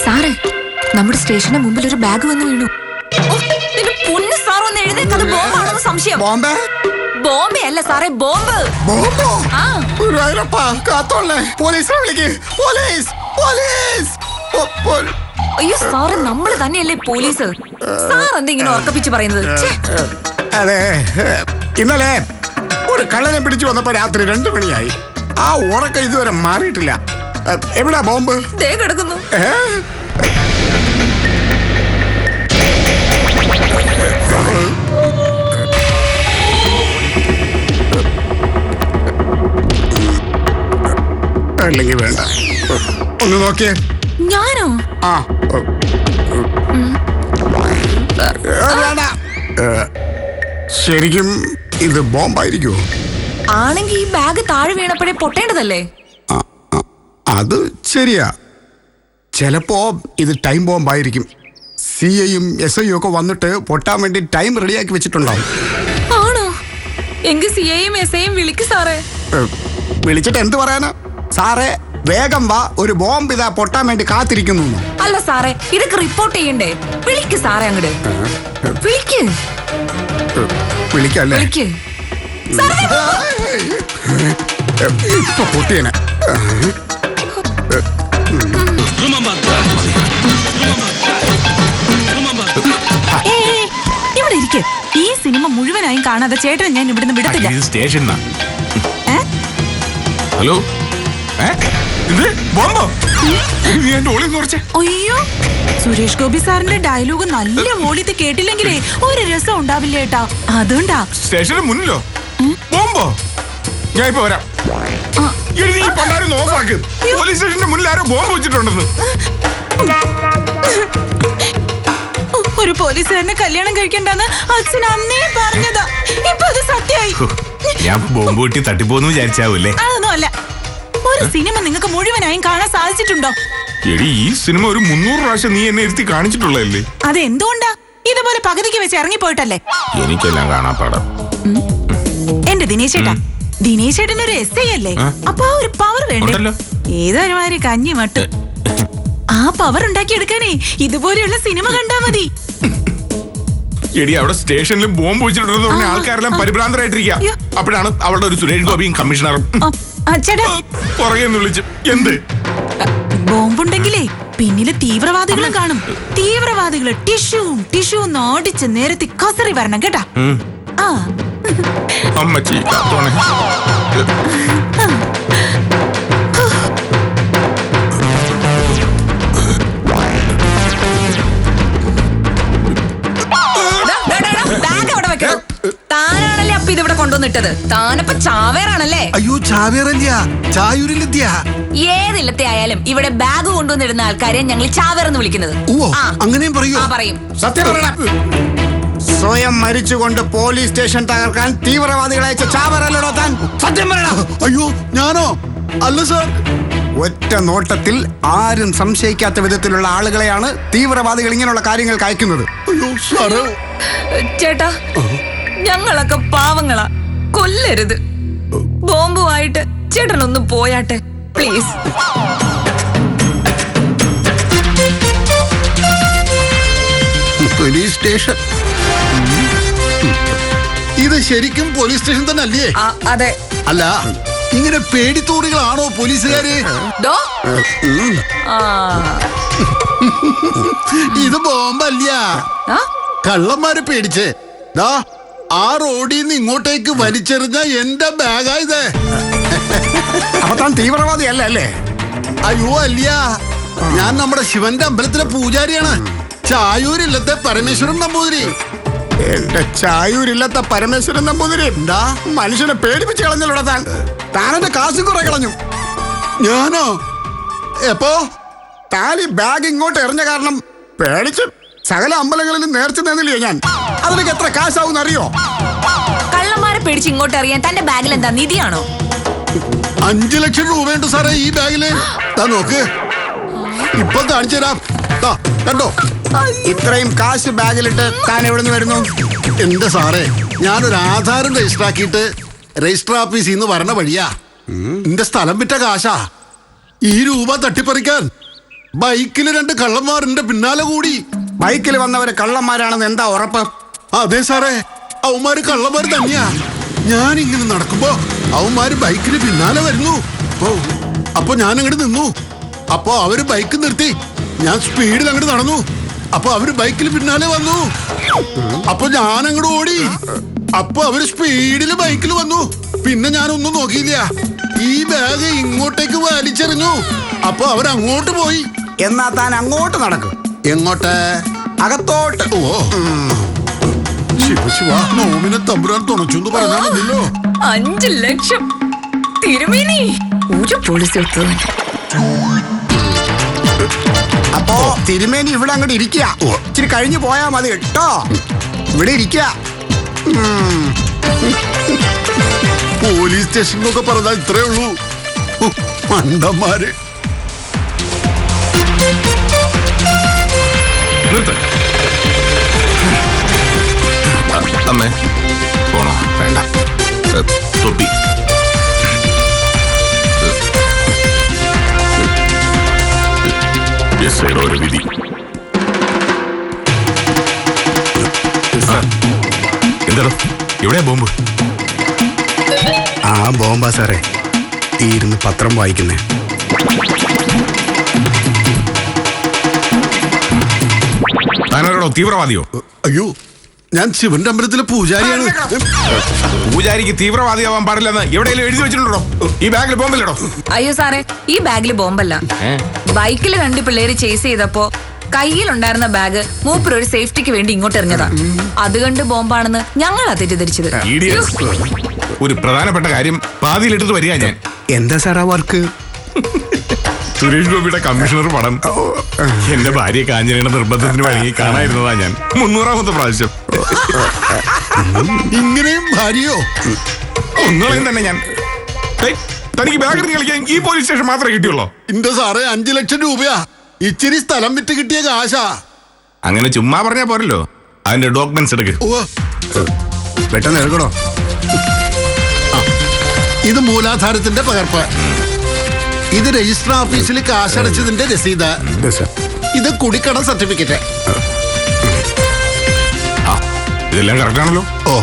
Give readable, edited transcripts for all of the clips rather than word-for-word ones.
സാറേ നമ്മുടെ സ്റ്റേഷന് മുമ്പിൽ ഒരു ബാഗ് വന്ന് വീണു. പൊന്നു സാർ ഒന്ന് എഴുന്നേക്കത് ബോംബാണെന്ന് സംശയം. ബോംബെ അല്ല സാറേ, ബോംബ്. അയ്യോ സാറ് നമ്മള് തന്നെയല്ലേ പോലീസ്. സാർ എന്തെങ്കിലും ഉറക്കപ്പിച്ച് പറയുന്നത്? അതെ, ഇന്നലെ ഒരു കള്ളനെ പിടിച്ചു വന്നപ്പോ രാത്രി 2 മണിയായി. ആ ഉറക്കം ഇതുവരെ മാറിയിട്ടില്ല. എവിടാ ബോംബ്? ദേ കിടക്കുന്നു. അല്ലെങ്കിൽ വേണ്ട, ഒന്ന് നോക്കിയേ. ഞാനോ? ശരിക്കും ഇത് ബോംബായിരിക്കുമോ? ആണെങ്കിൽ ഈ ബാഗ് താഴെ വീണപ്പോഴേ പൊട്ടേണ്ടതല്ലേ? അത് ശരിയാ. ചിലപ്പോ ഇത് ടൈം ബോംബായിരിക്കും. CIയും SIയും ഒക്കെ വന്നിട്ട് പൊട്ടാൻ വേണ്ടി ടൈം റെഡിയാക്കി വെച്ചിട്ടുണ്ടാവും. ആണോ? എങ്കിൽ CIയും SIയും വിളിക്ക് സാറേ. വിളിച്ചിട്ട് എന്ത് പറയാനാ? സാറേ വേഗം വാ, ഒരു ബോംബ് ഇതാ പൊട്ടാൻ വേണ്ടി കാത്തിരിക്കുന്നു. അല്ല സാറേ, ഇതൊക്കെ റിപ്പോർട്ട് ചെയ്യണ്ടേ? വിളിക്ക് സാറേ, അങ്ങട് വിളിക്ക്. വിളിക്കല്ലേ? വിളിക്ക്. ഇപ്പൊ പൊട്ടിയനെ. ഇവിടെ ഇരിക്കെ. ഈ സിനിമ മുഴുവനായും കാണാതെ ചേട്ടൻ ഞാൻ ഇവിടുന്ന് വിടത്തില്ല. ഹലോ, അയ്യോ, സുരേഷ് ഗോപി സാറിന്റെ ഡയലോഗ് നല്ല വോളിയത്തിൽ കേട്ടില്ലെങ്കിലേ ഒരു രസം ഉണ്ടാവില്ല ഏട്ടാ. അതുകൊണ്ടാ. സ്റ്റേഷന് മുന്നിലോ ബോംബോ? ഞാൻ ഇപ്പൊ വരാം. പോലീസ് സ്റ്റേഷന്റെ മുന്നിൽ ആരോ ബോംബ് വെച്ചിട്ടുണ്ടെന്ന്. ഒരു പോലീസുകാരനെ കല്യാണം കഴിക്കണ്ടെന്ന് അച്ഛൻ അന്നേ പറഞ്ഞതാ. ഇപ്പൊ അത് സത്യമായി. ഞാൻ ബോംബ് പൊട്ടി തട്ടിപ്പോന്ന് വിചാരിച്ചാവൂല്ലേ? അതൊന്നും അല്ല. ഒരു സിനിമ നിങ്ങൾക്ക് മുഴുവനായും കാണാൻ സാധിച്ചിട്ടുണ്ടോ? എടി, ഈ സിനിമ ഒരു 300 പ്രാവശ്യം നീ എന്നെ ഇരുത്തി കാണിച്ചിട്ടുള്ളതല്ലേ? അതെന്തുകൊണ്ടാ? ഇതുപോലെ പകുതിക്ക് വെച്ച് ഇറങ്ങിപ്പോയിട്ടല്ലേ? എനിക്കെല്ലാം കാണാൻ പാടാം. എന്റെ ദിനേശ് ചേട്ടാ, ദിനേശ് ചേട്ടൻ ഒരു SI അല്ലേ? അപ്പൊ ആ ഒരു പവർ വേണ്ടല്ലോ. ഏതൊരുമാതിരി കഞ്ഞി മട്ട്. ആ പവർ ഉണ്ടാക്കിയെടുക്കാനേ ഇതുപോലെയുള്ള സിനിമ കണ്ടാ മതി. എടി, അവിടെ സ്റ്റേഷനിലും ബോംബ് വെച്ചിട്ടുണ്ടെന്ന് പറഞ്ഞ ആൾക്കാരെല്ലാം പരിഭ്രാന്തരായിട്ടിരിക്കുക. അപ്പോഴാണ് അവളുടെ ഒരു സുരേഷ് ഗോപിയും കമ്മീഷണറും പുറകെ വിളിച്ചു. എന്ത് ബോംബുണ്ടെങ്കിലേ പിന്നില് തീവ്രവാദികളും കാണും. തീവ്രവാദികള് ടിഷ്യൂ ഓടിച്ച് നേരത്തെ കസറി വരണം കേട്ടാ. അമ്മച്ചി താനാണല്ലേ അപ്പൊ ഇതിവിടെ കൊണ്ടുവന്നിട്ടത്? താനപ്പ ചാവേറാണല്ലേ? അയ്യോ, ചായൂരിലെത്തിയ ഏതില്ലത്തെ ആയാലും ഇവിടെ ബാഗ് കൊണ്ടുവന്നിടുന്ന ആൾക്കാരെ ഞങ്ങൾ ചാവേറെന്ന് വിളിക്കുന്നത്. അങ്ങനെയും പറയും. സത്യം പറയണം. സ്വയം മരിച്ചുകൊണ്ട് പോലീസ് സ്റ്റേഷൻ തകർക്കാൻ തീവ്രവാദികളെ അയച്ച ചാവറല്ലോ താൻ? സത്യം പറയണം. അയ്യോ, ഞാനോ? അല്ല സാർ. ഒറ്റ നോട്ടത്തിൽ ആരും സംശയിക്കാത്ത വിധത്തിലുള്ള ആളുകളെയാണ് തീവ്രവാദികൾ ഇങ്ങനെയുള്ള കാര്യങ്ങൾക്ക് അയക്കുന്നത്. അയ്യോ സാറ്. ചേട്ടാ, ഞങ്ങളൊക്കെ പാവങ്ങളാ, കൊല്ലരുത്. ബോംബുമായിട്ട് ചേട്ടനൊന്ന് പോയാട്ടെ പ്ലീസ്. Police station? ഇത് ശരിക്കും പോലീസ് സ്റ്റേഷൻ തന്നെ അല്ലേ? അതെ. അല്ല, ഇങ്ങനെ പേടിത്തോടികളാണോ പോലീസുകാര്? ഇത് ബോംബല്ല, കള്ളന്മാരെ പേടിച്ച് ആ റോഡിൽ നിന്ന് ഇങ്ങോട്ടേക്ക് വലിച്ചെറിഞ്ഞ എന്റെ ബാഗാ ഇത്. അപ്പൊ താൻ തീവ്രവാദി അല്ലേ? അയ്യോ അല്ല, ഞാൻ നമ്മുടെ ശിവന്റെ അമ്പലത്തിലെ പൂജാരിയാണ്. ചായൂരില്ലത്തെ പരമേശ്വരൻ നമ്പൂതിരി. എന്റെ ചായൂരില്ലാത്ത പരമേശ്വരൻ നമ്പൂതിരി എന്താ മനുഷ്യനെ പേടിപ്പിച്ച് കളഞ്ഞല്ലോ താൻ. താനെന്റെ കാശും കുറെ കളഞ്ഞു. ഞാനോ? എപ്പോ? താൻ ഈ ബാഗ് ഇങ്ങോട്ട് എറിഞ്ഞ കാരണം പേടിച്ച് സകല അമ്പലങ്ങളിലും നേർച്ച നേർന്നില്ലേ ഞാൻ. അതിലേക്ക് എത്ര കാശാവും അറിയോ? കള്ളന്മാരെ പേടിച്ച് ഇങ്ങോട്ട് അറിയാൻ തന്റെ ബാഗിൽ എന്താ നിധിയാണോ? 5 ലക്ഷം രൂപയുണ്ട് സാറേ ഈ ബാഗില്. താ നോക്ക്, ഇപ്പൊ കാണിച്ചു തരാം. ദാ, കണ്ടോ? ഇത്രയും കാശ് ബാഗിലിട്ട് താൻ എവിടെ നിന്ന് വരുന്നു? എന്റെ സാറേ, ഞാനൊരു ആധാരം രജിസ്റ്റർ ആക്കിയിട്ട് രജിസ്റ്റർ ഓഫീസിൽ നിന്ന് വരണ വഴിയാ. എന്റെ സ്ഥലം വിറ്റ കാശാ. ഈ രൂപ തട്ടിപ്പറിക്കാൻ ബൈക്കിൽ 2 കള്ളന്മാർ എന്റെ പിന്നാലെ കൂടി. ബൈക്കിൽ വന്നവര് കള്ളന്മാരാണെന്ന് എന്താ ഉറപ്പ്? അതെ സാറേ, അവന്മാര് കള്ളന്മാർ തന്നെയാ. ഞാൻ ഇങ്ങനെ നടക്കുമ്പോ അവന്മാര് ബൈക്കിന് പിന്നാലെ വരുന്നു. അപ്പൊ ഞാൻ അങ്ങോട്ട് നിന്നു. അപ്പൊ അവര് ബൈക്ക് നിർത്തി. ഞാൻ സ്പീഡിൽ അങ്ങോട്ട് നടന്നു. അപ്പൊ അവര് ബൈക്കിൽ പിന്നാലെ വന്നു. അപ്പൊ ഞാൻ അങ്ങോട്ട് ഓടി. അപ്പൊ അവര് സ്പീഡിൽ ബൈക്കിൽ വന്നു. പിന്നെ ഞാനൊന്നും നോക്കിയില്ല. ഈ ബാഗ് ഇങ്ങോട്ടേക്ക് വലിച്ചെറിഞ്ഞു. അപ്പൊ അവരങ്ങോട്ട് പോയി. എന്നാ താൻ അങ്ങോട്ട് നടക്കും. എങ്ങോട്ട്? അകത്തോട്ട്. ഓ, ശിവ ശിവ, നോമിനെ തമ്പുരാൻ തുണച്ചു എന്ന് പറഞ്ഞാൽ മതിയല്ലോ. 5 ലക്ഷം തിരുമേനി ഒരു പോലീസ് ഉത്തരവ്. അപ്പോ തിരുമേനി ഇവിടെ അങ്ങോട്ട് ഇരിക്കുക. ഇച്ചിരി കഴിഞ്ഞു പോയാ മതി കേട്ടോ. ഇവിടെ ഇരിക്കുക. പോലീസ് സ്റ്റേഷൻ എന്നൊക്കെ പറഞ്ഞാൽ ഇത്രേ ഉള്ളൂ. മണ്ടന്മാര്. അമ്മേ പോണോ? വേണ്ട. തൊപ്പി. ഒരു വിധി. എന്താണോ എവിടെയാ ബോംബ്? ആ ബോംബാ സാറേ. തീരുന്ന് പത്രം വായിക്കുന്നേ. താനാണോ തീവ്രവാദിയോ? അയ്യോ, ഞാൻ ശിവന്റെ അമ്പലത്തിലെ പൂജാരിയാണ്. പൂജാരിക്ക് തീവ്രവാദിയാവാൻ പാടില്ലെന്ന് എവിടെയെങ്കിലും എഴുതി വെച്ചിട്ടുണ്ടോ? ഈ ബാഗിൽ ബോംബില്ലടോ? അയ്യോ സാറേ, ഈ ബാഗിൽ ബോംബല്ല. ബൈക്കിൽ 2 പിള്ളേര് ചേസ് ചെയ്തപ്പോ കയ്യിലുണ്ടായിരുന്ന ബാഗ് മൂപ്പർ ഒരു സേഫ്റ്റിക്ക് വേണ്ടി ഇങ്ങോട്ട് എറിഞ്ഞതാ. അത് കണ്ട് ബോംബാണെന്ന് ഞങ്ങളാ തെറ്റിദ്ധരിച്ചത്. ഒരു പ്രധാനപ്പെട്ട കാര്യം പാതിയിലെടുത്ത് വരിക ഞാൻ. എന്താ സാർ ആ വർക്ക്? സുരേഷ് ഗോപിയുടെ കമ്മീഷണർ പടം എന്റെ ഭാര്യ കാഞ്ചനയുടെ നിർബന്ധത്തിന് വഴങ്ങി കാണാതിരുന്നതാ ഞാൻ 300ാമത്തെ പ്രാവശ്യം. ഇങ്ങനെയും ഭാര്യയോ? ഒന്നുകളെയും തന്നെ ഞാൻ. തനിക്ക് ബാഗ് കളിക്കാൻ ഈ പോലീസ് സ്റ്റേഷൻ മാത്രമേ കിട്ടിയുള്ളൂ? എന്റെ സാറേ, 5 ലക്ഷം രൂപയാ. ഇച്ചിരി സ്ഥലം വിറ്റ് കിട്ടിയ കാശാ. അങ്ങനെ ചുമ്മാ പറഞ്ഞാ പോരല്ലോ. അതിന്റെ ഡോക്യുമെന്റ്സ് എടുക്ക്. പെട്ടെന്ന് എടുക്കണോ? ഇത് മൂലാധാരത്തിന്റെ പകർപ്പ്. ഇത് രജിസ്റ്റർ ഓഫീസിൽ കാശടച്ചതിന്റെ രസീത്. ഇത് കുടിക്കട സർട്ടിഫിക്കറ്റ്. ഇതെല്ലാം കറക്റ്റ് ആണല്ലോ. ഓ,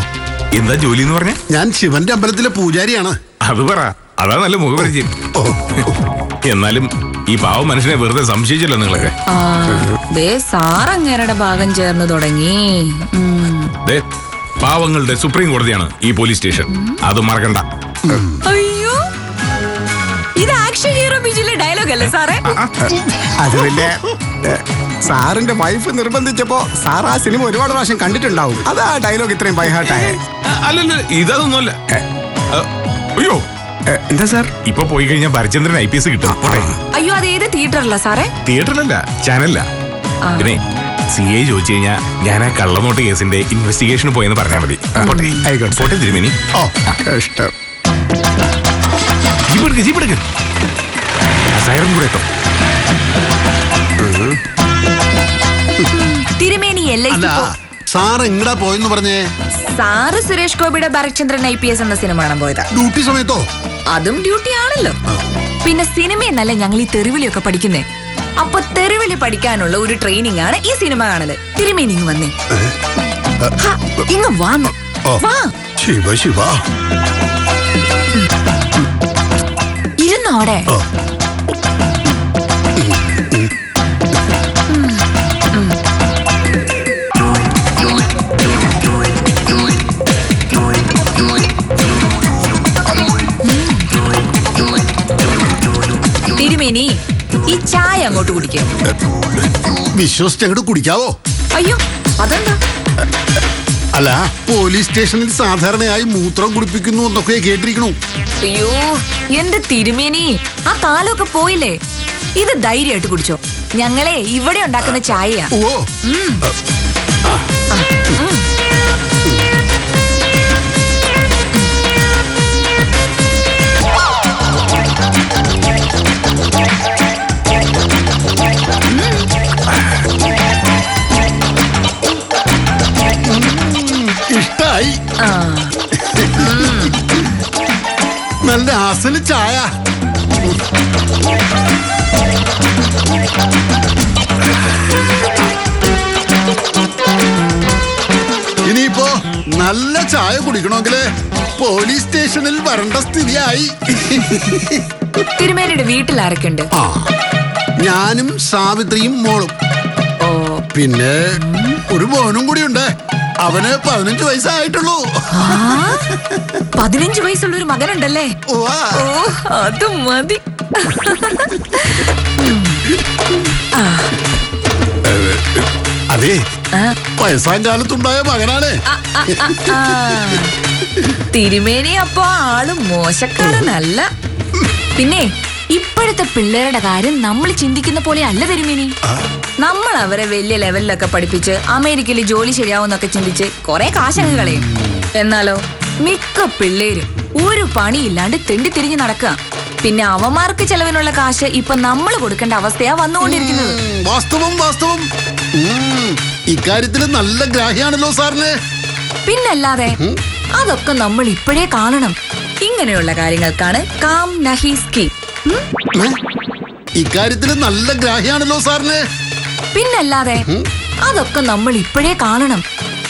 എന്താ ജോലി എന്ന് പറഞ്ഞ? ഞാൻ ശിവന്റെ അമ്പലത്തിലെ പൂജാരിയാണ്. അത് പറ. അതാ നല്ല മുഖപരിചയം. എന്നാലും ഈ പാവ മനുഷ്യനെ വെറുതെ സംശയിച്ചല്ലോ നിങ്ങളൊക്കെ. സാറങ്ങേരുടെ ഭാഗം ചേർന്ന് തുടങ്ങി. പാവങ്ങളുടെ സുപ്രീം കോടതിയാണ് ഈ പോലീസ് സ്റ്റേഷൻ. അത് മറക്കണ്ട. അയ്യോ, ഇത് ആക്ഷൻ ഹീറോ ബിജിലെ ഡയലോഗ് അല്ലേ സാറേ? അത് പിന്നെ സാറിന്റെ വൈഫ് നിർബന്ധിച്ചപ്പോ സാർ ആ സിനിമ ഒരുപാട് പ്രാവശ്യം കണ്ടിട്ടുണ്ടാവും. അതാ ഡയലോഗ് ഇത്രയും ബൈഹാർട്ടായ. അല്ലല്ല, ഇതൊന്നുമല്ല. അയ്യോ, എന്താ സാർ? ഇപ്പൊ പോയി കഴിഞ്ഞാൽ ഭരചന്ദ്രൻ IPS കിട്ടും. അയ്യോ, അത് ഏത് തിയേറ്ററില്ല സാറേ? തിയേറ്ററിലല്ല, ചാനലില്ല. പിന്നെ CI ചോദിച്ചു കഴിഞ്ഞാ ഞാൻ ആ കള്ളനോട്ട് കേസിന്റെ ഇൻവെസ്റ്റിഗേഷന് പോയെന്ന് പറഞ്ഞാൽ മതി. പോട്ടെ തിരുമേനി. ഇഷ്ടം. ജീപ്പെടുക്ക്. സൈറൻ കൂടെ എത്തും. തിരുമേനി അല്ല, സാർ എങ്ങടാ പോയെന്ന് പറഞ്ഞേ? സാറ് സുരേഷ് ഗോപിയുടെ ഭരചന്ദ്രൻ IPS എന്ന സിനിമ കാണാൻ പോയതാ. ഡ്യൂട്ടി സമയത്തോ? അതും ഡ്യൂട്ടി ആണല്ലോ. പിന്നെ സിനിമയെന്നല്ല ഞങ്ങൾ ഈ തെറിവിളിയൊക്കെ പഠിക്കുന്നേ. അപ്പൊ തെറിവിളി പഠിക്കാനുള്ള ഒരു ട്രെയിനിങ് ആണ് ഈ സിനിമ കാണല്. തിരുമേനി ഇങ്ങ് വന്നേ. ഇങ്ങ് വാന്ന് വാ. ശിവ ശിവ, ഇരുന്നോടെ. തിരുമേനി, ഈ ചായ അങ്ങോട്ട് കുടിക്കുക. വിശ്വസിച്ച് അങ്ങോട്ട് കുടിക്കാവോ? അയ്യോ, അതെന്താ? അല്ല, പോലീസ് സ്റ്റേഷനിൽ സാധാരണയായി മൂത്രം കുടിപ്പിക്കുന്നു എന്നൊക്കെ കേട്ടിരിക്കണു. അയ്യോ എന്റെ തിരുമേനി, ആ കാലമൊക്കെ പോയില്ലേ. ഇത് ധൈര്യമായിട്ട് കുടിച്ചോ. ഞങ്ങളെ ഇവിടെ ഉണ്ടാക്കുന്ന ചായയാ. ഓ ഇഷ്ടായി. നല്ല അസല് ചായ. ഇനിയിപ്പോ നല്ല ചായ കുടിക്കണമെങ്കില് പോലീസ് സ്റ്റേഷനിൽ വരേണ്ട സ്ഥിതിയായി. തിരുമേനിയുടെ വീട്ടിൽ ആരൊക്കെയുണ്ട്? ഞാനും സാവിത്രിയും മോളും. പിന്നെ ഒരു മോനും കൂടിയുണ്ട്. അവന് 15 വയസ്സായിട്ടുള്ളൂ. 15 വയസ്സുള്ള ഒരു മകനുണ്ടല്ലേ? ഓ അത് മതി. അതെ, വയസ്സാം കാലത്തുണ്ടായ മകനാണ്. തിരുമേനി അപ്പൊ ആള് മോശക്കാരനല്ല. പിന്നെ ഇപ്പോഴത്തെ പിള്ളേരുടെ കാര്യം നമ്മൾ ചിന്തിക്കുന്ന പോലെ അല്ല തിരുമേനി. നമ്മൾ അവരെ വലിയ ലെവലിലൊക്കെ പഠിപ്പിച്ച് അമേരിക്കയിൽ ജോലി ശരിയാവുന്നൊക്കെ ചിന്തിച്ച് കുറെ കാശങ്ങ് കളയും. എന്നാലോ മിക്ക പിള്ളേരും ഒരു പണിയില്ലാണ്ട് തെണ്ടി തിരിഞ്ഞ് നടക്കുക. പിന്നെ അവന്മാർക്ക് ചെലവിനുള്ള കാശ് ഇപ്പൊ നമ്മൾ കൊടുക്കേണ്ട അവസ്ഥയാ വന്നുകൊണ്ടിരിക്കുന്നത്. വാസ്തവം വാസ്തവം. ഇക്കാര്യത്തില് നല്ല ഗ്രാഹ്യാണല്ലോ സാറിന്. പിന്നല്ലാതെ അതൊക്കെ നമ്മൾ ഇപ്പോഴേ കാണണം. ഇങ്ങനെയുള്ള കാര്യങ്ങൾക്കാണ് കാം നഹി സ്കീം. ഇക്കാര്യത്തില് നല്ല ഗ്രാഹ്യാണല്ലോ സാറിന്. പിന്നല്ലാതെ അതൊക്കെ നമ്മൾ ഇപ്പോഴേ കാണണം.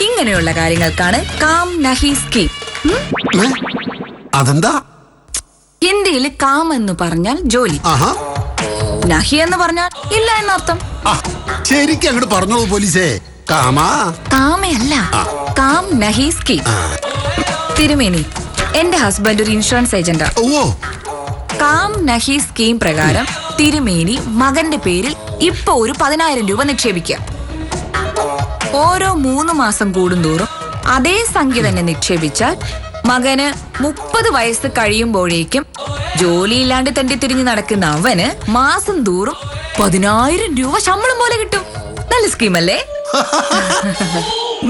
ഇങ്ങനെയുള്ള കാര്യങ്ങൾക്കാണ് കാം നഹി സ്കീം. അതെന്താ? ഹിന്ദിയിൽ കാം എന്ന് പറഞ്ഞാൽ ജോലി, നഹി എന്ന് പറഞ്ഞാൽ ഇല്ല എന്നർത്ഥം. ശരിക്കും അങ്ങോട്ട് പറഞ്ഞോളൂ പോലീസേ. കാമയല്ല, കാം നഹി സ്കീം. തിരുമേനി, എന്റെ ഹസ്ബൻഡ് ഒരു ഇൻഷുറൻസ് ഏജന്റാ. കാം നഹി സ്കീം പ്രകാരം തിരുമേനി മകന്റെ പേരിൽ ഇപ്പൊ ഒരു 10,000 രൂപ നിക്ഷേപിക്കുക. ഓരോ 3 മാസം കൂടുന്തോറും അതേ സംഖ്യ തന്നെ നിക്ഷേപിച്ചാൽ മകന് 30 വയസ്സ് കഴിയുമ്പോഴേക്കും ജോലിയില്ലാണ്ട് തണ്ടി തിരിഞ്ഞു നടക്കുന്ന അവന് മാസം തോറും 10,000 രൂപ ശമ്പളം പോലെ കിട്ടും. നല്ല സ്കീമല്ലേ?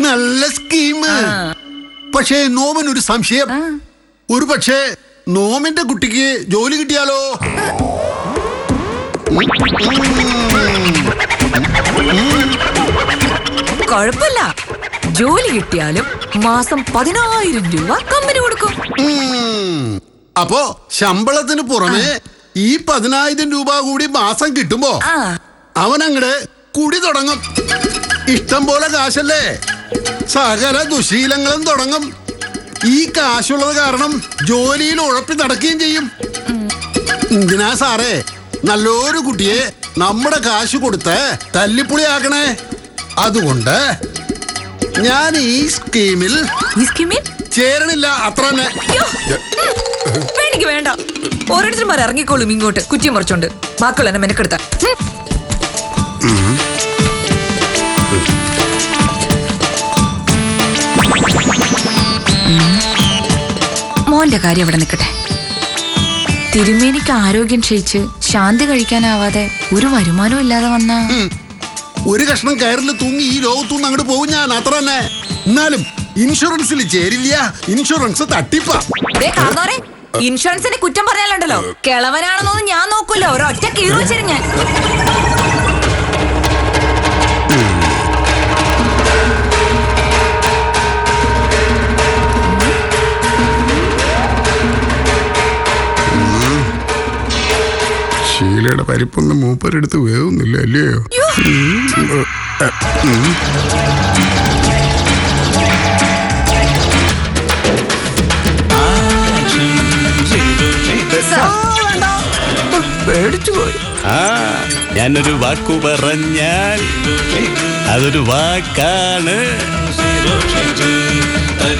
നല്ല സ്കീം. പക്ഷേ നോമിനൊരു സംശയം. ഒരു പക്ഷേ നോമിന്റെ കുട്ടിക്ക് ജോലി കിട്ടിയാലോ? കുഴപ്പമില്ല, ജോലി കിട്ടിയാലും മാസം 10,000 രൂപ കമ്പനി കൊടുക്കും. അപ്പോ ശമ്പളത്തിന് പുറമെ ഈ 10,000 രൂപ കൂടി മാസം കിട്ടുമ്പോ അവനങ്ങട് കുടി തുടങ്ങും. ഇഷ്ടം പോലെ കാശല്ലേ, സകല ദുശീലങ്ങളും തുടങ്ങും. ഈ കാശുള്ളത് കാരണം ജോലിയിൽ ഉഴപ്പി നടക്കുകയും ചെയ്യും. എന്തിനാ സാറേ നല്ലൊരു കുട്ടിയെ നമ്മുടെ കാശ് കൊടുത്ത് തല്ലിപ്പൊളിയാക്കണേ? അതുകൊണ്ട് ഞാൻ ഈ സ്കീമിൽ ചേരണില്ല. അത്ര തന്നെ. എനിക്ക് വേണ്ട. ഓരോരുത്തരും ഇറങ്ങിക്കോളും ഇങ്ങോട്ട് കുറ്റിയും മറിച്ചോണ്ട്. ബാക്കിയുള്ള എന്നെ മെനക്കെടുത്ത മോന്റെ കാര്യം അവിടെ നിൽക്കട്ടെ. തിരുമേനിക്ക് ആരോഗ്യം ക്ഷയിച്ച് ശാന്തി കഴിക്കാനാവാതെ ഒരു വരുമാനവും ഇല്ലാതെ വന്ന ഒരു കഷ്ണം കയറിൽ തൂങ്ങി ഈ ലോകത്തുനിന്ന് അങ്ങോട്ട് പോകും ഞാൻ. അത്ര തന്നെ. എന്നാലും ഇൻഷുറൻസിൽ ചേരില്ല. ഇൻഷുറൻസ് തട്ടിപ്പാ. ഇൻഷുറൻസിന് കുറ്റം പറഞ്ഞാലുണ്ടല്ലോ, കിളവനാണെന്നൊന്നും ഞാൻ നോക്കൂല്ലോ. ഒരൊറ്റ കീറ് വെച്ചിരും ഞാൻ. ഷീലയുടെ പരിപ്പൊന്നും മൂപ്പരെടുത്ത് വേവുന്നില്ല അല്ലയോ? ഞാനൊരു വാക്കു പറഞ്ഞാൽ അതൊരു വാക്കാണ്.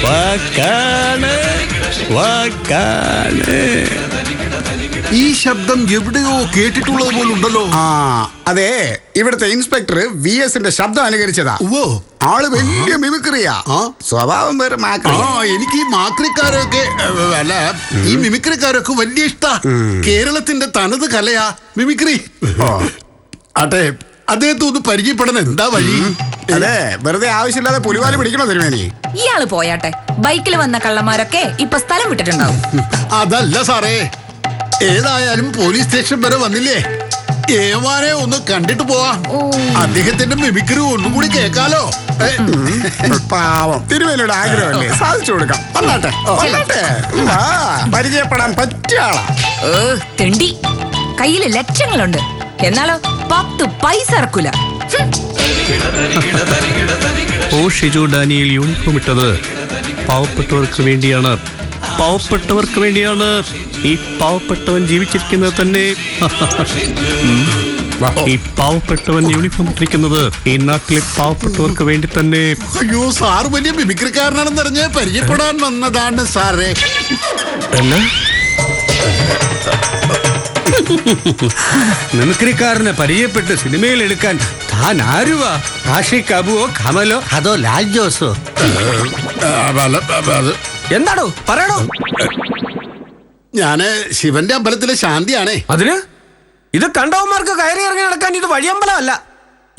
വാക്കാണ് വാക്കാണ്. ഈ ശബ്ദം എവിടെയോ കേട്ടിട്ടുള്ളത് പോലുണ്ടല്ലോ. ആ അതെ, ഇവിടുത്തെ ഇൻസ്പെക്ടർ VS-ന്റെ ശബ്ദം അനുകരിച്ചതാ. ഓ, ആള് വലിയ മിമിക്രിയാ. സ്വഭാവം വേറെ മാക്രി. എനിക്ക് ഈ മാക്രിക്കാരൊക്കെ അല്ല, ഈ മിമിക്രിക്കാരൊക്കെ വലിയ ഇഷ്ടാ. കേരളത്തിന്റെ തനത് കലയാ മിമിക്രി. അതെ, അദ്ദേഹത്തെ ഒന്ന് പരിചയപ്പെടാൻ എന്താ വഴി? അതെ, വെറുതെ ആവശ്യമില്ലാതെ പുലിവാല് പിടിക്കണോ തിരുമേനി? ഇയാള് പോയാട്ടെ. ബൈക്കിൽ വന്ന കള്ളന്മാരൊക്കെ ഇപ്പൊ സ്ഥലം വിട്ടിട്ടുണ്ടാവും. അതല്ല സാറേ, ഏതായാലും പോലീസ് സ്റ്റേഷൻ വരെ വന്നില്ലേ, ഏമാനെ ഒന്ന് കണ്ടിട്ട് പോവാം. അദ്ദേഹത്തിന്റെ മിമിക്രി ഒന്നും കൂടി കേൾക്കാലോ. പാവം തിരുമേനിയുടെ ആഗ്രഹമല്ലേ, സാധിച്ചു കൊടുക്കാം. വന്നാട്ടെ, വന്നാട്ടെ. പരിചയപ്പെടാൻ പറ്റിയ ആളാ. തെണ്ടി കയ്യില് ലക്ഷങ്ങളുണ്ട്, എന്നാലോ 10 പൈസ ഇറക്കൂല. ഓ ഷിജു ഡാനിയൽ യൂണിഫോം ഇട്ടത് പാവപ്പെട്ടവർക്ക് വേണ്ടിയാണ്, പാവപ്പെട്ടവർക്ക് വേണ്ടിയാണ്. ഈ പാവപ്പെട്ടവൻ ജീവിച്ചിരിക്കുന്നത് തന്നെ ഈ പാവപ്പെട്ടവൻ യൂണിഫോം ഇട്ടിരിക്കുന്നത് ഈ നാട്ടിലെ പാവപ്പെട്ടവർക്ക് വേണ്ടി തന്നെ. അയ്യോ, സാർ വലിയ മിമിക്രിക്കാരനാണെന്നറിഞ്ഞ് പരിചയപ്പെടാൻ വന്നതാണ് സാറേ. മിമിക്രിക്കാരനെ പരിചയപ്പെട്ട് സിനിമയിൽ എടുക്കാൻ താൻ ആരുവാ? ആഷിഖ് അബുവോ കമലോ അതോ ലാൽ ജോസോ? എന്താടോ പറയണോ? ഞാന് ശിവന്റെ അമ്പലത്തിലെ ശാന്തിയാണേ. അതിന് ഇത് കണ്ടവന്മാർക്ക് കയറി ഇറങ്ങി നടക്കാൻ ഇത് വഴിയമ്പലമല്ല.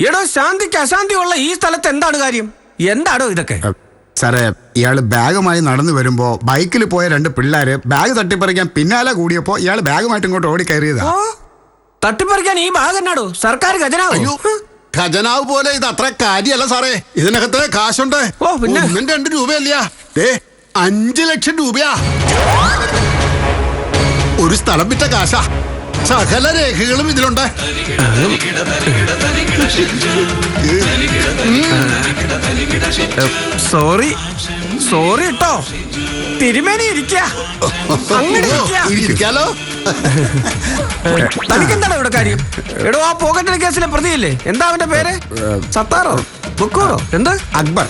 എടോ, ശാന്തിക്ക് അശാന്തി ഉള്ള ഈ സ്ഥലത്ത് എന്താണ് കാര്യം? എന്താടോ ഇതൊക്കെ? സാറേ, ഇയാള് ബാഗുമായി നടന്നു വരുമ്പോ ബൈക്കിൽ പോയ 2 പിള്ളേര് ബാഗ് തട്ടിപ്പറിക്കാൻ പിന്നാലെ കൂടിയപ്പോ ഇയാള് ബാഗുമായിട്ട് ഇങ്ങോട്ട് ഓടി കയറിയതാ. തട്ടിപ്പറിക്കാൻ ഈ ബാഗ് എന്നാടോ? സർക്കാർ ഖജനാവോ? അയ്യോ, ഖജനാവ് പോലെ ഇത് അത്ര കാര്യമല്ല സാറേ. ഇതിനകത്ത് കാശുണ്ട്. പിന്നെ 1-2 രൂപയല്ല, 5 ലക്ഷം രൂപയാ. ഒരു സ്ഥലം വിറ്റ കാശാ. സകല രേഖകളും ഇതിലുണ്ട്. സോറി കേട്ടോ. തിരുമേനി ഇരിക്കാലോ. തനിക്കെന്താണോ ഇവിടെ കാര്യം? എടോ, ആ പോക്കറ്റിലെ കേസിലെ പ്രതിയില്ലേ, എന്താ അവന്റെ പേര്? സത്താറോ ബുക്കൂറോ എന്ത്? അക്ബർ.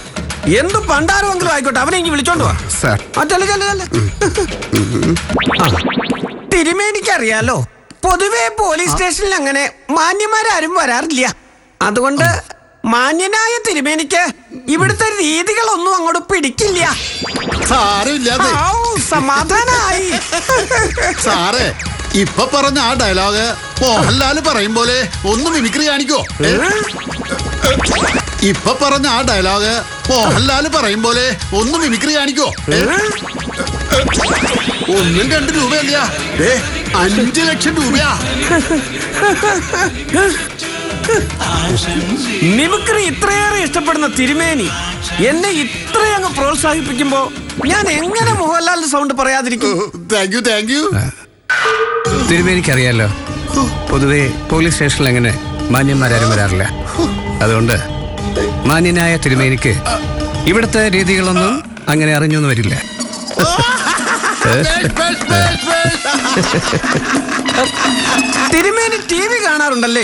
എന്ത് പണ്ടാരമെങ്കിലും ആയിക്കോട്ടെ, അവനെ ഇനി വിളിച്ചോണ്ട് വാ. തിരുമേനിക്കറിയാലോ, പൊതുവെ പോലീസ് സ്റ്റേഷനിൽ അങ്ങനെ മാന്യന്മാരാരും വരാറില്ല. അതുകൊണ്ട് മാന്യനായ തിരുമേനിക്ക് ഇവിടുത്തെ രീതികളൊന്നും അങ്ങോട്ട് പിടിക്കില്ല. സാരമില്ലാതെ സമാധാനായി. സാറേ, ഇപ്പൊ പറഞ്ഞ ആ ഡയലോഗ് മോഹൻലാല് പറയും പോലെ ഒന്ന് മിമിക്രി കാണിക്കോ? ഇപ്പൊ പറഞ്ഞ ആ ഡയലോഗ് മോഹൻലാല് പറയും പോലെ ഒന്ന് മിമിക്രി കാണിക്കോ? 1-2 രൂപയല്ല, 5 ലക്ഷം രൂപയാ. മിമിക്രി ഇത്രയേറെ ഇഷ്ടപ്പെടുന്ന തിരുമേനി എന്നെ ഇത്രയങ്ങ് പ്രോത്സാഹിപ്പിക്കുമ്പോ ഞാൻ എങ്ങനെ മോഹൻലാലിന്റെ സൗണ്ട് പറയാതിരിക്കും? Thank you. തിരുമേനിക്കറിയാലോ, പൊതുവെ പോലീസ് സ്റ്റേഷനിൽ അങ്ങനെ മാന്യന്മാരാരും വരാറില്ല. അതുകൊണ്ട് മാന്യനായ തിരുമേനിക്ക് ഇവിടുത്തെ രീതികളൊന്നും അങ്ങനെ അറിഞ്ഞൊന്നും വരില്ല. തിരുമേനി TV കാണാറുണ്ടല്ലേ?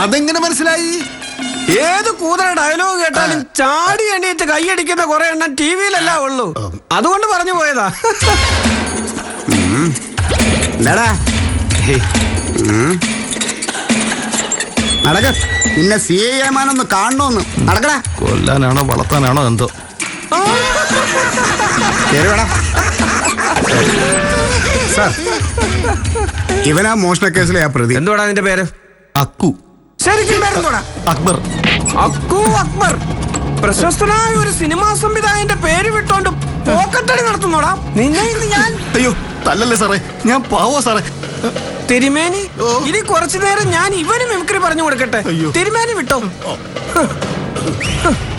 അതെങ്ങനെ മനസ്സിലായി? ഏത് കൂതറ ഡയലോഗ് കേട്ടാലും ചാടി എണീറ്റ് കൈയടിക്കുന്ന കുറെ എണ്ണം TV-യിലല്ല ഉള്ളൂ. അതുകൊണ്ട് പറഞ്ഞു പോയതാ. നടക്ക, പിന്നെ CIമാനൊന്ന് കാണണോന്ന്. നടക്കടാ. കൊല്ലാനാണോ വളർത്താനാണോ എന്തോ. സാർ, ഇവനാ മോഷണ കേസിലെ ആ പ്രതി. എന്തുവാടാ നിന്റെ പേര്? അക്കു. ശരിക്കും പേരെന്തോടാ? അക്ബർ. അക്കു അക്ബർ. പ്രശസ്തനായ ഒരു സിനിമാ സംവിധായകന്റെ പേര് വിട്ടോണ്ട് പോക്കറ്റടി നടത്തുന്നോടാ നിന്നെ ഇന്ന് ഞാൻ. അയ്യോ, തല്ലല്ലേ സാറേ, ഞാൻ പാവോ സാറേ. തിരുമേനി, ഇനി കുറച്ചു നേരം ഞാൻ ഇവന് മിമിക്രി പറഞ്ഞു കൊടുക്കട്ടെ. തിരുമേനി വിട്ടോ.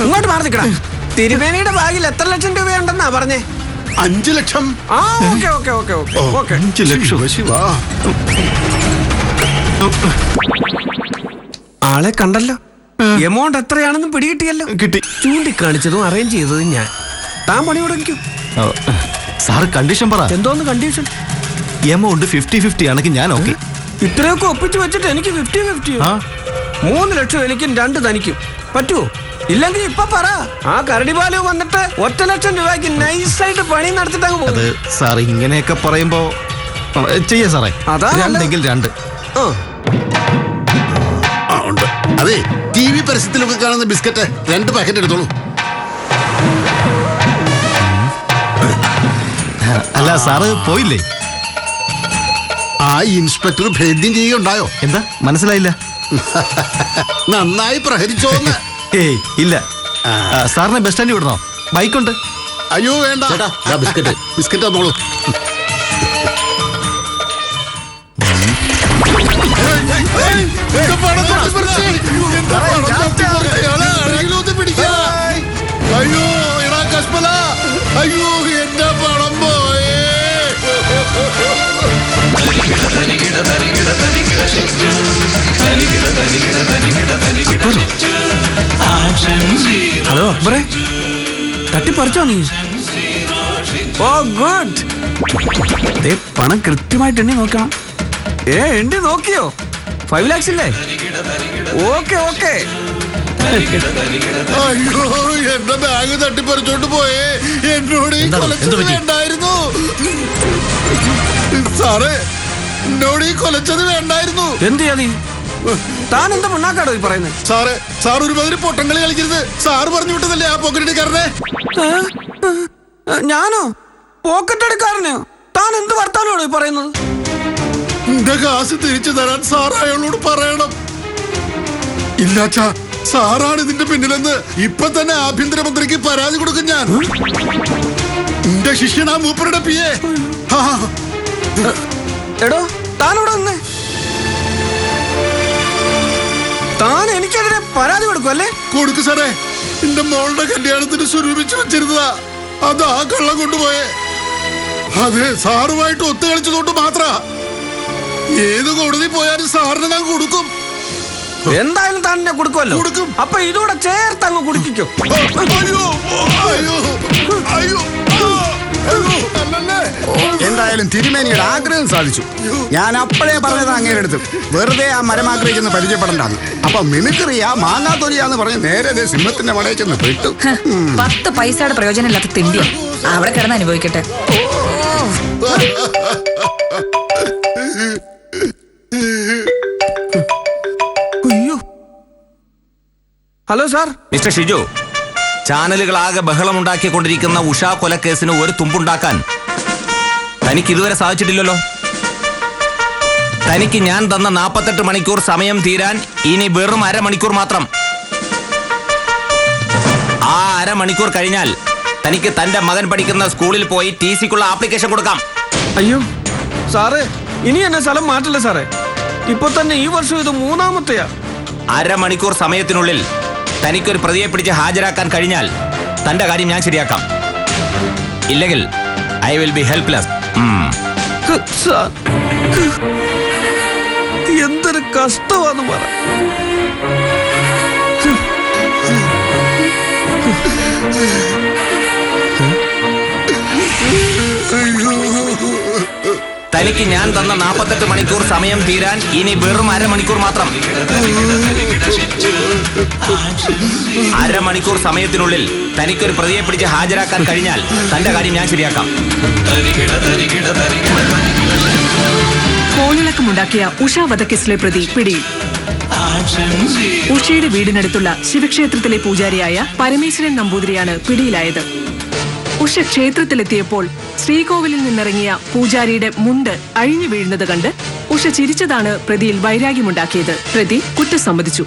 ഇങ്ങോട്ട് മാറി നിൽക്കടാ. തിരുമേനിയുടെ ബാഗിൽ എത്ര ലക്ഷം രൂപയുണ്ടെന്നാ പറഞ്ഞേ? 5 ലക്ഷം. ആ, ഓക്കെ. 5 ലക്ഷം. ആളെ കണ്ടല്ലോ, എമൗണ്ട് എത്രയാണെന്ന് പിടികിട്ടിയല്ലോ. കിട്ടി. ചൂണ്ടിക്കാണിച്ചതും അറേഞ്ച് ചെയ്തതും ഞാൻ. താൻ പണി കൊടുക്കും. സാർ കണ്ടീഷൻ പറ. എന്തോന്ന് കണ്ടീഷൻ? എമൗണ്ട് 50-50 ആണെങ്കിൽ ഞാൻ ഓക്കെ. ഇത്രയൊക്കെ ഒപ്പിച്ച് വെച്ചിട്ട് എനിക്ക് 50-50. 3 ലക്ഷം എനിക്കും 2 തനിക്കും പറ്റുമോ? ഇല്ലെങ്കിൽ ഇപ്പൊ പറ. ആ കരടിപാലു വന്നിട്ട് 1 ലക്ഷം രൂപയ്ക്ക് നൈസായിട്ട് പണി നടത്തിട്ട് അങ്ങ് പോകും. സാർ ഇങ്ങനെയൊക്കെ പറയുമ്പോ ചെയ്യാ സാറേ. അതാ രണ്ടെങ്കിൽ രണ്ട്. ഉണ്ട്. അതെ, TV പരസ്യത്തിലൊക്കെ കാണുന്ന ബിസ്ക്കറ്റ് 2 പാക്കറ്റ് എടുത്തോളൂ. അല്ല സാറ് പോയില്ലേ? ആ ഇൻസ്പെക്ടർ ഭേദ്യം ചെയ്യുകയുണ്ടായോ? എന്താ മനസ്സിലായില്ല? നന്നായി പ്രഹരിച്ചോന്ന്. ഏയ് ഇല്ല. സാറിനെ ബസ് സ്റ്റാൻഡിൽ വിടണോ? ബൈക്കുണ്ട്. അയ്യോ വേണ്ട. ബിസ്ക്കറ്റ് ബിസ്ക്കറ്റ് തന്നോളൂ. അയ്യോ എടാ കസ്മല, അയ്യോ എന്റെ പണം പോയേ. ഹലോ അക്ബറേ, തട്ടിപ്പറിച്ചോ നീ? ഓ ഗുഡ്. പണം കൃത്യമായിട്ട് എണ്ണി നോക്കണം. എണ്ണി നോക്കിയോ? 5 lakhs ഇല്ലേ? Okay okay. അയ്യോ എന്റെ ബാഗ് തട്ടിപ്പറിച്ചോണ്ട് പോയേ. എന്നോട് ഈ കൊലച്ചത് വേണ്ടായിരുന്നു സാറേ, എന്നോട് ഈ കൊലച്ചത് വേണ്ടായിരുന്നു. എന്ത് ചെയ്യാ നീ? താൻ എന്താ മുന്നാക്കാടോ ഈ പറയുന്നത്? സാറേ, സാർ ഒരുമാതിരി പൊട്ടങ്ങളി കളിക്കരുത്. സാറ് പറഞ്ഞു വിട്ടതല്ലേ ആ പോക്കറ്റടിക്കാരനെ? ഞാനോ? പോക്കറ്റടിക്കാരനെയോ? താൻ എന്ത് വർത്താനോടോ ഈ പറയുന്നത്? എന്റെ കാശ് തിരിച്ചു തരാൻ സാർ അയാളോട് പറയണം. ഇല്ലാച്ചാ സാറാണ് ഇതിന്റെ പിന്നിലെന്ന് ഇപ്പൊ തന്നെ ആഭ്യന്തരമന്ത്രിക്ക് പരാതി കൊടുക്കും ഞാൻ. എന്റെ ശിഷ്യനാ മൂപ്പരുടെ പിയെ. എടോ താനോട് വന്നേ. താൻ എനിക്കെതിരെ പരാതി കൊടുക്കും അല്ലേ? കൊടുക്കു സാറേ. എന്റെ മോളുടെ കല്യാണത്തിന് സ്വരൂപിച്ചു വെച്ചിരുന്നതാ. അത് ആ കള്ളം കൊണ്ടുപോയേ. അതെ, സാറുമായിട്ട് ഒത്തുകളിച്ചതുകൊണ്ട് മാത്ര. ഏത് കോടതി പോയാലും സാറിന് ഞാൻ കൊടുക്കും. എന്തായാലും താൻ എന്നെ കൊടുക്കുമല്ലോ. കൊടുക്കും. അപ്പൊ ഇതൂടെ ചേർത്ത് അങ്ങ് കുടിപ്പിക്കും. അയ്യോ അയ്യോ അയ്യോ. എന്തായാലും തിരുമേനിയുടെ ആഗ്രഹം സാധിച്ചു. ഞാൻ അപ്പോഴേ പറഞ്ഞത് അങ്ങേരെടുത്ത് വെറുതെ ആ മരമാഗ്രഹിച്ചെന്ന് പരിചയപ്പെടണ്ടാന്ന്. അപ്പൊ മിമിക്രിയാ മാങ്ങാത്തൊലിയാന്ന് പറഞ്ഞ് നേരെ സിംഹത്തിന്റെ മടയിൽ ചെന്ന് പെട്ടു. 10 പൈസയുടെ പ്രയോജനമില്ലാത്ത തിണ്ടിയ അവിടെ കിടന്ന് അനുഭവിക്കട്ടെ. Hello sir. മിസ്റ്റർ ഷിജു, ചാനലുകളാകെ ബഹളമുണ്ടാക്കിക്കൊണ്ടിരിക്കുന്ന ഉഷ കൊലക്കേസിന് ഒരു തുമ്പുണ്ടാക്കാൻ തനിക്ക് ഇതുവരെ സാധിച്ചിട്ടില്ലല്ലോ. തനിക്ക് ഞാൻ തന്ന 48 മണിക്കൂർ സമയം തീരാൻ ഇനി വെറും അരമണിക്കൂർ മാത്രം. ആ അരമണിക്കൂർ കഴിഞ്ഞാൽ തനിക്ക് തന്റെ മകൻ പഠിക്കുന്ന സ്കൂളിൽ പോയി TC-ക്കുള്ള ആപ്ലിക്കേഷൻ കൊടുക്കാം. അയ്യോ സാറേ, ഇനി എന്നെ സ്ഥലം മാറ്റില്ല സാറേ. ഇപ്പൊ തന്നെ ഈ വർഷം ഇത് 3ാമത്തെയാ. അരമണിക്കൂർ സമയത്തിനുള്ളിൽ തനിക്കൊരു പ്രതിയെ പിടിച്ച് ഹാജരാക്കാൻ കഴിഞ്ഞാൽ തന്റെ കാര്യം ഞാൻ ശരിയാക്കാം. ഇല്ലെങ്കിൽ ഐ വിൽ ബി ഹെൽപ്ലെസ്. എന്തൊരു കഷ്ടമാണെന്ന് പറ. തനിക്ക് ഞാൻ തന്ന 48 മണിക്കൂർ സമയം തീരാൻ ഇനി വെറും അരമണിക്കൂർ മാത്രം. അരമണിക്കൂർ സമയത്തിനുള്ളിൽ തനിക്കൊരു പ്രതിയെ പിടിച്ച് ഹാജരാക്കാൻ കഴിഞ്ഞാൽ തന്റെ കാര്യം ഞാൻ ശരിയാക്കാം. കോളിളക്കമുണ്ടാക്കിയ ഉഷ വധക്കേസിലെ പ്രതി പിടിയിൽ. ഉഷയുടെ വീടിനടുത്തുള്ള ശിവക്ഷേത്രത്തിലെ പൂജാരിയായ പരമേശ്വരൻ നമ്പൂതിരിയാണ് പിടിയിലായത്. ഉഷ ക്ഷേത്രത്തിലെത്തിയപ്പോൾ ശ്രീകോവിലിൽ നിന്നിറങ്ങിയ പൂജാരിയുടെ മുണ്ട് അഴിഞ്ഞു വീഴുന്നത് കണ്ട് ഉഷ ചിരിച്ചതാണ് പ്രതിയിൽ വൈരാഗ്യമുണ്ടാക്കിയത്. പ്രതി കുറ്റം സമ്മതിച്ചു.